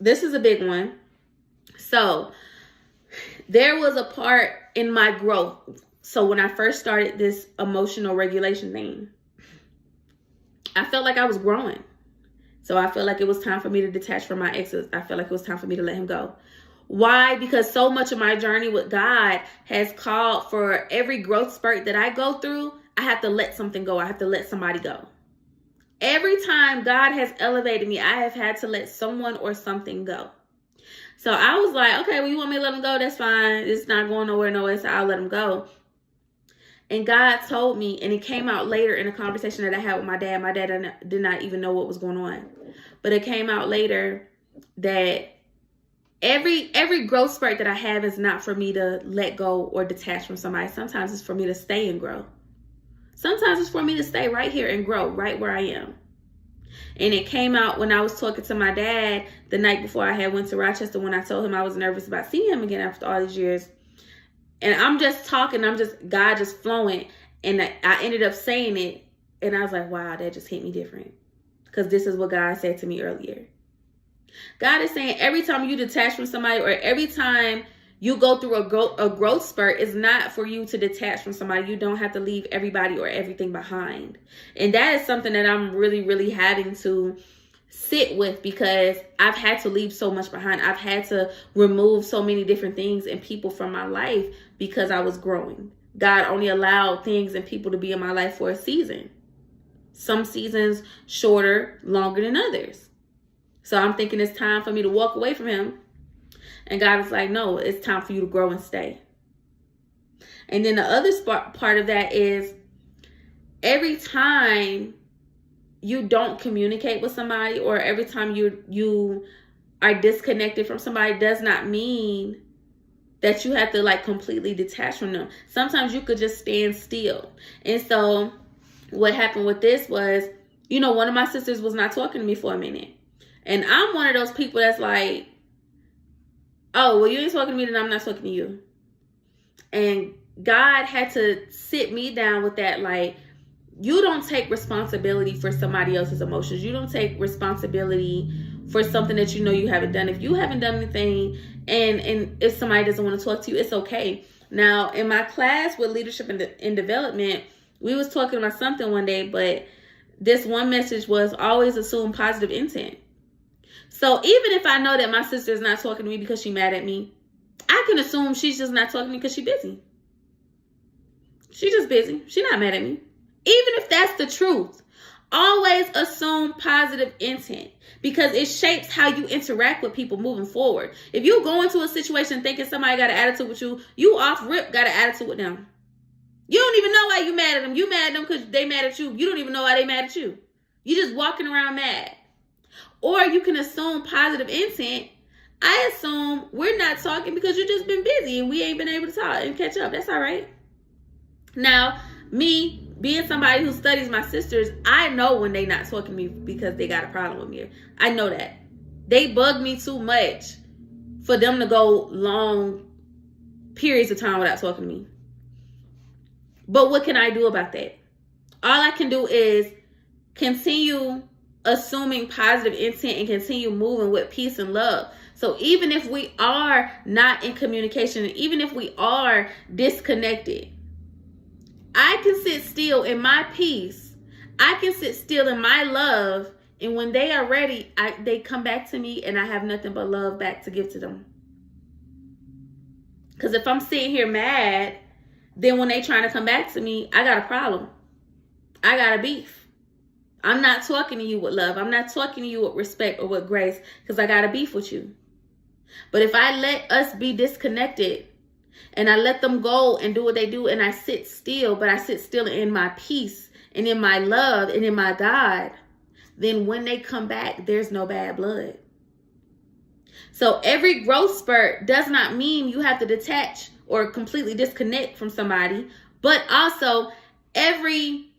This is a big one. So there was a part in my growth. So when I first started this emotional regulation thing, I felt like I was growing. So I felt like it was time for me to detach from my exes. I felt like it was time for me to let him go. Why? Because so much of my journey with God has called for every growth spurt that I go through, I have to let something go. I have to let somebody go. Every time God has elevated me, I have had to let someone or something go. So I was like, okay, well, you want me to let him go? That's fine. It's not going nowhere, so I'll let him go. And God told me, and it came out later in a conversation that I had with my dad. My dad did not even know what was going on. But it came out later that every growth spurt that I have is not for me to let go or detach from somebody. Sometimes it's for me to stay and grow. Sometimes it's for me to stay right here and grow right where I am. And it came out when I was talking to my dad the night before I had went to Rochester, when I told him I was nervous about seeing him again after all these years. And I'm just talking, God just flowing. And I ended up saying it. And I was like, wow, that just hit me different. Because this is what God said to me earlier. God is saying every time you detach from somebody or every time you go through a growth spurt, is not for you to detach from somebody. You don't have to leave everybody or everything behind. And that is something that I'm really, really having to sit with, because I've had to leave so much behind. I've had to remove so many different things and people from my life because I was growing. God only allowed things and people to be in my life for a season. Some seasons shorter, longer than others. So I'm thinking it's time for me to walk away from him. And God is like, no, it's time for you to grow and stay. And then the other part of that is every time you don't communicate with somebody, or every time you are disconnected from somebody, does not mean that you have to like completely detach from them. Sometimes you could just stand still. And so what happened with this was, one of my sisters was not talking to me for a minute. And I'm one of those people that's like, oh, well, you ain't talking to me, then I'm not talking to you. And God had to sit me down with that. Like, you don't take responsibility for somebody else's emotions. You don't take responsibility for something that you know you haven't done. If you haven't done anything, and if somebody doesn't want to talk to you, it's okay. Now, in my class with leadership and development, we was talking about something one day, but this one message was always assume positive intent. So even if I know that my sister is not talking to me because she's mad at me, I can assume she's just not talking to me because she's busy. She's just busy. She's not mad at me. Even if that's the truth, always assume positive intent, because it shapes how you interact with people moving forward. If you go into a situation thinking somebody got an attitude with you, you off rip got an attitude with them. You don't even know why you mad at them. You mad at them because they mad at you. You don't even know why they mad at you. You just walking around mad. Or you can assume positive intent. I assume we're not talking because you've just been busy and we ain't been able to talk and catch up. That's all right. Now, me being somebody who studies my sisters, I know when they not talking to me because they got a problem with me. I know that. They bug me too much for them to go long periods of time without talking to me. But what can I do about that? All I can do is continue assuming positive intent and continue moving with peace and love. So even if we are not in communication, even if we are disconnected, I can sit still in my peace. I can sit still in my love. And when they are ready, they come back to me and I have nothing but love back to give to them. Because if I'm sitting here mad, then when they trying to come back to me, I got a problem. I got a beef. I'm not talking to you with love. I'm not talking to you with respect or with grace because I got a beef with you. But if I let us be disconnected and I let them go and do what they do and I sit still, but I sit still in my peace and in my love and in my God, then when they come back, there's no bad blood. So every growth spurt does not mean you have to detach or completely disconnect from somebody, but also every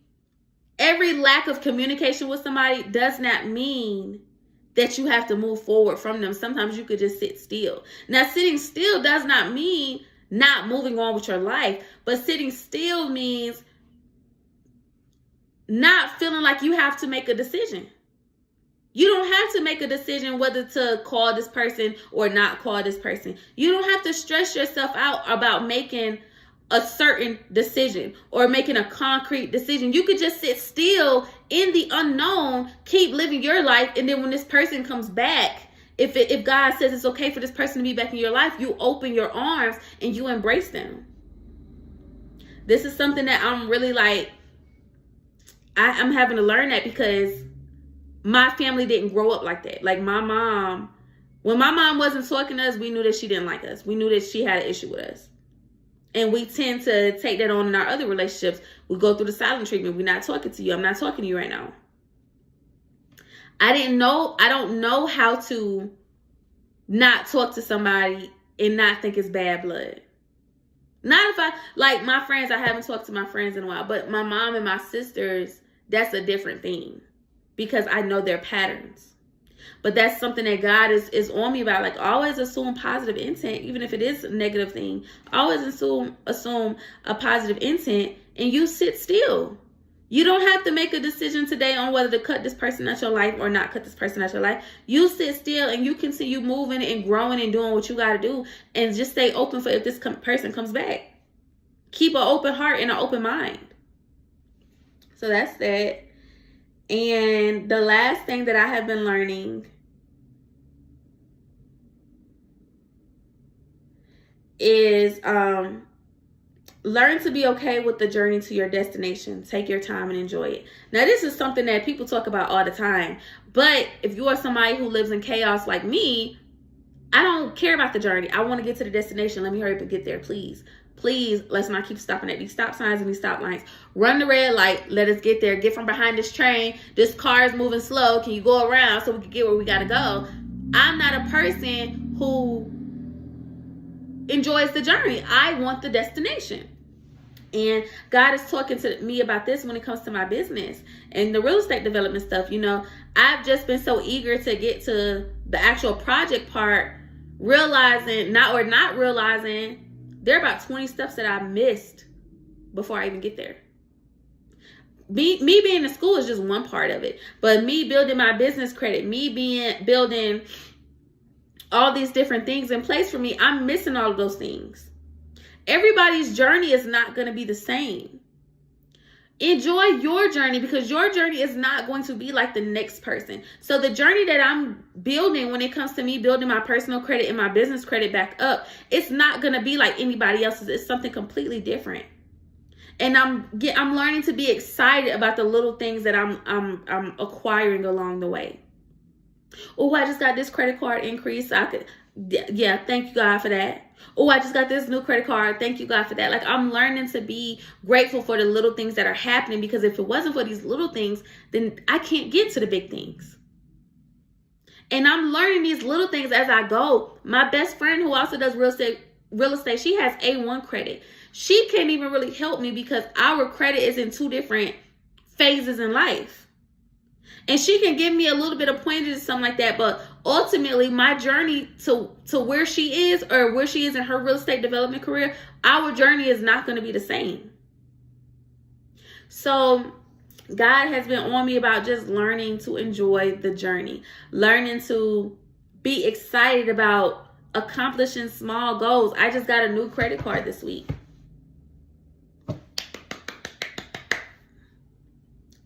lack of communication with somebody does not mean that you have to move forward from them. Sometimes you could just sit still. Now, sitting still does not mean not moving on with your life, but sitting still means not feeling like you have to make a decision. You don't have to make a decision whether to call this person or not call this person. You don't have to stress yourself out about making a certain decision or making a concrete decision. You could just sit still in the unknown, keep living your life, and then when this person comes back, if God says it's okay for this person to be back in your life, you open your arms and you embrace them. This is something that I'm really like, I'm having to learn that because my family didn't grow up like that. Like my mom, when my mom wasn't talking to us, we knew that she didn't like us. We knew that she had an issue with us. And we tend to take that on in our other relationships. We go through the silent treatment. We're not talking to you. I'm not talking to you right now. I don't know how to not talk to somebody and not think it's bad blood. Not if like my friends, I haven't talked to my friends in a while, but my mom and my sisters, that's a different thing because I know their patterns. But that's something that God is on me about. Like, always assume positive intent, even if it is a negative thing. Always assume a positive intent, and you sit still. You don't have to make a decision today on whether to cut this person out your life or not cut this person out your life. You sit still and you continue moving and growing and doing what you got to do, and just stay open for if this person comes back. Keep an open heart and an open mind. So that's that. And the last thing that I have been learning is learn to be okay with the journey to your destination. Take your time and enjoy it. Now, this is something that people talk about all the time. But if you are somebody who lives in chaos like me, I don't care about the journey. I want to get to the destination. Let me hurry up and get there, please. Please, let's not keep stopping at these stop signs and these stop lines. Run the red light. Let us get there. Get from behind this train. This car is moving slow. Can you go around so we can get where we got to go? I'm not a person who enjoys the journey. I want the destination. And God is talking to me about this when it comes to my business and the real estate development stuff. You know, I've just been so eager to get to the actual project part, realizing not realizing there are about 20 steps that I missed before I even get there. Me being in school is just one part of it. But me building my business credit, building all these different things in place for me, I'm missing all of those things. Everybody's journey is not going to be the same. Enjoy your journey because your journey is not going to be like the next person. So the journey that I'm building when it comes to me building my personal credit and my business credit back up, it's not going to be like anybody else's. It's something completely different. And I'm learning to be excited about the little things that I'm acquiring along the way. Oh, I just got this credit card increase. Thank you God for that. Oh, I just got this new credit card. Thank you God for that. Like, I'm learning to be grateful for the little things that are happening, because if it wasn't for these little things, then I can't get to the big things. And I'm learning these little things as I go. My best friend who also does real estate, she has A1 credit. She can't even really help me because our credit is in two different phases in life. And she can give me a little bit of pointers or something like that. But ultimately, my journey to where she is or where she is in her real estate development career, our journey is not going to be the same. So God has been on me about just learning to enjoy the journey, learning to be excited about accomplishing small goals. I just got a new credit card this week.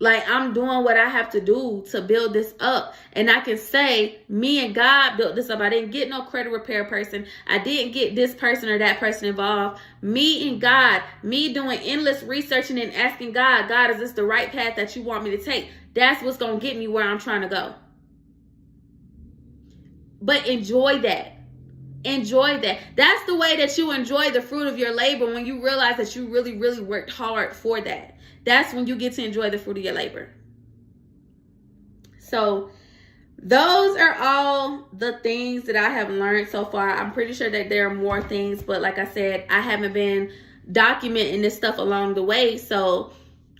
Like, I'm doing what I have to do to build this up. And I can say, me and God built this up. I didn't get no credit repair person. I didn't get this person or that person involved. Me and God, me doing endless researching and asking God, God, is this the right path that you want me to take? That's what's going to get me where I'm trying to go. But enjoy that. Enjoy that. That's the way that you enjoy the fruit of your labor, when you realize that you really, really worked hard for that. That's when you get to enjoy the fruit of your labor. So those are all the things that I have learned so far. I'm pretty sure that there are more things, but like I said, I haven't been documenting this stuff along the way. So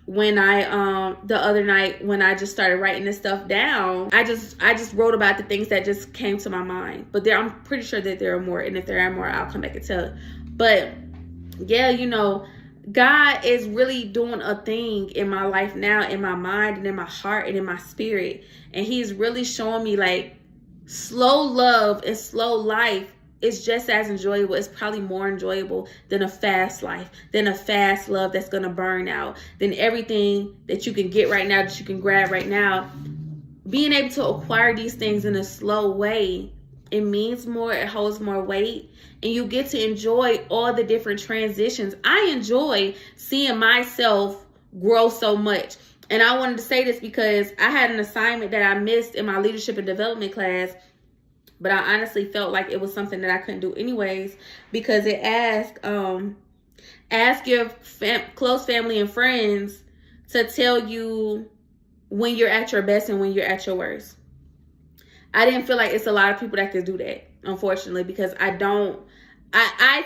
when I the other night when I just started writing this stuff down, I just wrote about the things that just came to my mind. But I'm pretty sure that there are more, and if there are more, I'll come back and tell it. But yeah, you know, God is really doing a thing in my life now, in my mind and in my heart and in my spirit. And he's really showing me, like, slow love and slow life is just as enjoyable. It's probably more enjoyable than a fast life, than a fast love that's going to burn out, than everything that you can get right now, that you can grab right now. Being able to acquire these things in a slow way, it means more, it holds more weight, and you get to enjoy all the different transitions. I enjoy seeing myself grow so much. And I wanted to say this because I had an assignment that I missed in my leadership and development class, but I honestly felt like it was something that I couldn't do anyways, because it asked, ask your close family and friends to tell you when you're at your best and when you're at your worst. I didn't feel like it's a lot of people that could do that, unfortunately, because I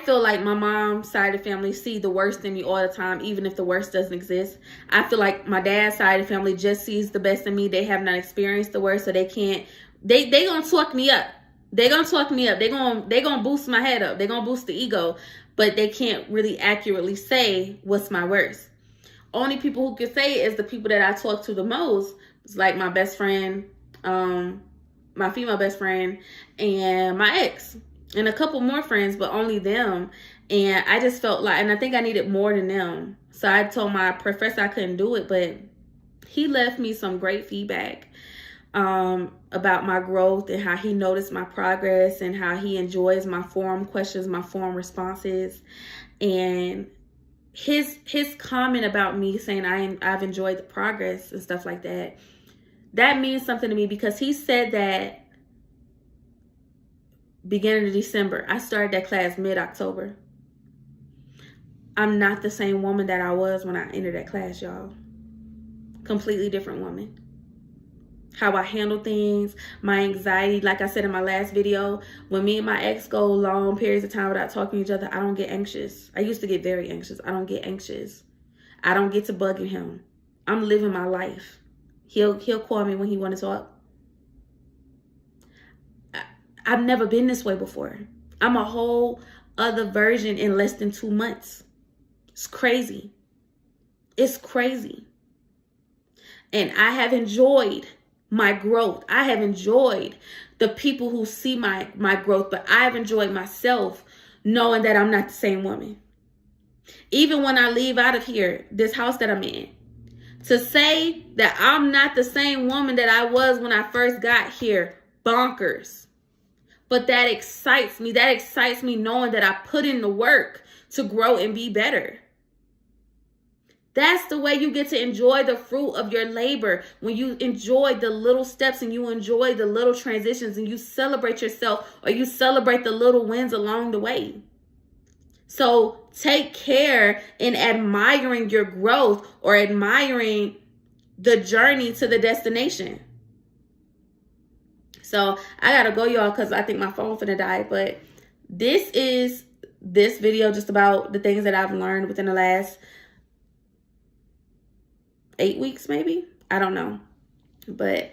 feel like my mom's side of the family see the worst in me all the time, even if the worst doesn't exist. I feel like my dad's side of the family just sees the best in me. They have not experienced the worst, so they can't, they gonna talk me up. They're gonna talk me up. They're gonna boost my head up. They're gonna boost the ego, but they can't really accurately say what's my worst. Only people who can say it is the people that I talk to the most. It's like my best friend, my female best friend, and my ex, and a couple more friends, but only them. And I just felt like, and I think I needed more than them. So I told my professor I couldn't do it, but he left me some great feedback about my growth and how he noticed my progress and how he enjoys my forum questions, my forum responses. And his comment about me saying I've enjoyed the progress and stuff like that, that means something to me, because he said that beginning of December. I started that class mid-October. I'm not the same woman that I was when I entered that class, y'all. Completely different woman. How I handle things, my anxiety. Like I said in my last video, when me and my ex go long periods of time without talking to each other, I don't get anxious. I used to get very anxious. I don't get anxious. I don't get to bugging him. I'm living my life. He'll call me when he want to talk. I've never been this way before. I'm a whole other version in less than 2 months. It's crazy. It's crazy. And I have enjoyed my growth. I have enjoyed the people who see my growth, but I have enjoyed myself knowing that I'm not the same woman. Even when I leave out of here, this house that I'm in, to say that I'm not the same woman that I was when I first got here, bonkers. But that excites me. That excites me knowing that I put in the work to grow and be better. That's the way you get to enjoy the fruit of your labor. When you enjoy the little steps and you enjoy the little transitions and you celebrate yourself, or you celebrate the little wins along the way. So take care in admiring your growth or admiring the journey to the destination. So I gotta go, y'all, because I think my phone finna die. But this is this video just about the things that I've learned within the last 8 weeks, maybe. I don't know. But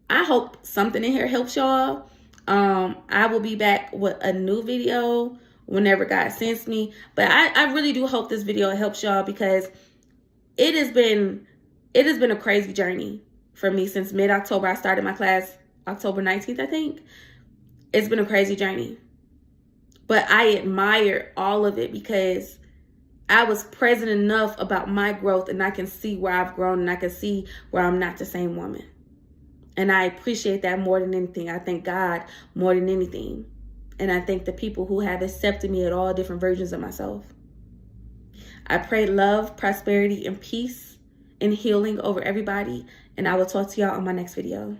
I hope something in here helps y'all. I will be back with a new video whenever God sends me. But I really do hope this video helps y'all, because it has been a crazy journey for me since mid-October. I started my class October 19th, I think. It's been a crazy journey. But I admire all of it because I was present enough about my growth, and I can see where I've grown, and I can see where I'm not the same woman. And I appreciate that more than anything. I thank God more than anything. And I thank the people who have accepted me at all different versions of myself. I pray love, prosperity, and peace and healing over everybody. And I will talk to y'all on my next video.